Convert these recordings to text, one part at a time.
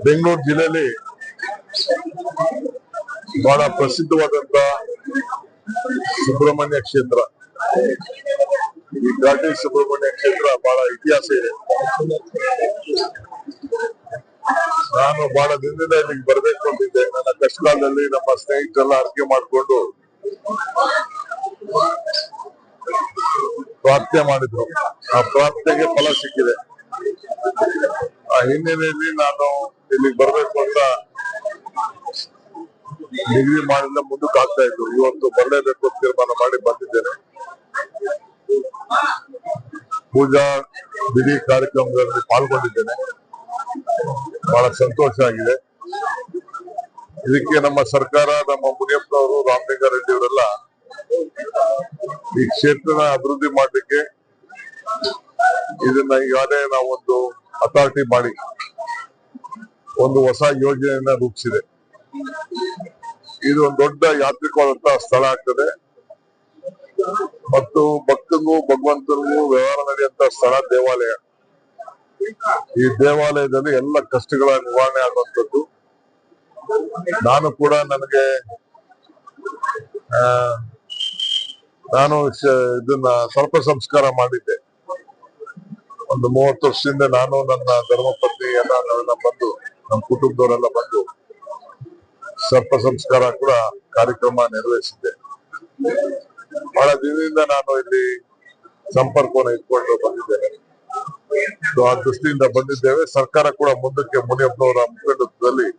ಬೆಂಗಳೂರು ಜಿಲ್ಲೆಯಲ್ಲಿ ಬಹಳ ಪ್ರಸಿದ್ಧವಾದಂತ ಸುಬ್ರಹ್ಮಣ್ಯ ಕ್ಷೇತ್ರ, ಈ ಘಾಟಿ ಸುಬ್ರಹ್ಮಣ್ಯ ಕ್ಷೇತ್ರ ಬಹಳ ಇತಿಹಾಸ ಇದೆ. ನಾನು ಬಹಳ ದಿನದಿಂದ ಇಲ್ಲಿಗೆ ಬರ್ಬೇಕು ಅಂತಿದ್ದೆ. ನನ್ನ ಕಷ್ಟಕಾಲದಲ್ಲಿ ನಮ್ಮ ಸ್ನೇಹಿತರೆಲ್ಲ ಅರ್ಕೆ ಮಾಡಿಕೊಂಡು ಪ್ರಾರ್ಥನೆ ಮಾಡಿದ್ರು. ಆ ಪ್ರಾರ್ಥನೆಗೆ ಫಲ ಸಿಕ್ಕಿದೆ. ಆ ಹಿನ್ನೆಲೆಯಲ್ಲಿ ನಾನು ಇಲ್ಲಿಗೆ ಬರ್ಬೇಕು ಅಂತ ಡಿಗ್ರಿ ಮಾಡಿಲ್ಲ, ಮುಂದಕ್ಕೆ ಆಗ್ತಾ ಇದ್ರು. ಇವತ್ತು ಬರಲೇಬೇಕು ಅಂತ ತೀರ್ಮಾನ ಮಾಡಿ ಬಂದಿದ್ದೇನೆ. ಪೂಜಾ ಬಿಡಿ ಕಾರ್ಯಕ್ರಮಗಳಲ್ಲಿ ಪಾಲ್ಗೊಂಡಿದ್ದೇನೆ. ಬಹಳ ಸಂತೋಷ ಆಗಿದೆ. ಇದಕ್ಕೆ ನಮ್ಮ ಸರ್ಕಾರ, ನಮ್ಮ ಮುನಿಯಪ್ಪನವರು, ರಾಮಲಿಂಗಾರೆಡ್ಡಿ ಅವರೆಲ್ಲ ಈ ಕ್ಷೇತ್ರನ ಅಭಿವೃದ್ಧಿ ಮಾಡಲಿಕ್ಕೆ ಇದನ್ನ ಈಗಾಗಲೇ ನಾವೊಂದು ಅಥಾರಿಟಿ ಮಾಡಿ ಒಂದು ಹೊಸ ಯೋಜನೆಯನ್ನ ರೂಪಿಸಿದೆ. ಇದು ಒಂದು ದೊಡ್ಡ ಯಾತ್ರಿಕವಾದಂತಹ ಸ್ಥಳ ಆಗ್ತದೆ ಮತ್ತು ಭಕ್ತರಿಗೂ ಭಗವಂತನಿಗೂ ವ್ಯವಹಾರ ನಡೆಯುವಂತ ಸ್ಥಳ ದೇವಾಲಯ. ಈ ದೇವಾಲಯದಲ್ಲಿ ಎಲ್ಲ ಕಷ್ಟಗಳ ನಿವಾರಣೆ ಆಗುವಂಥದ್ದು. ನಾನು ಕೂಡ ನಾನು ಇದನ್ನ ಸರ್ಪ ಸಂಸ್ಕಾರ ಮಾಡಿದ್ದೆ. ಒಂದು 30 ವರ್ಷದಿಂದ ನಾನು, ನನ್ನ ಧರ್ಮಪತ್ನಿ ನಾವೆಲ್ಲ ಬಂದು, ನಮ್ಮ ಕುಟುಂಬದವರೆಲ್ಲ ಬಂದು ಸರ್ಪ ಸಂಸ್ಕಾರ ಕೂಡ ಕಾರ್ಯಕ್ರಮ ನಿರ್ವಹಿಸಿದ್ದೆ. ಬಹಳ ದಿನದಿಂದ ನಾನು ಇಲ್ಲಿ ಸಂಪರ್ಕವನ್ನು ಇಟ್ಕೊಂಡು ಬಂದಿದ್ದೇನೆ. ಆ ದೃಷ್ಟಿಯಿಂದ ಬಂದಿದ್ದೇವೆ. ಸರ್ಕಾರ ಕೂಡ ಮುಂದಕ್ಕೆ ಮುನಿಯಪ್ಪನವರ ಮುಖಂಡತ್ವದಲ್ಲಿ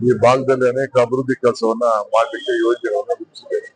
ಈ ಭಾಗದಲ್ಲಿ ಅನೇಕ ಅಭಿವೃದ್ಧಿ ಕೆಲಸವನ್ನ ಮಾಡಲಿಕ್ಕೆ ಯೋಜನೆಯನ್ನು ರೂಪಿಸಿದ್ದೇವೆ.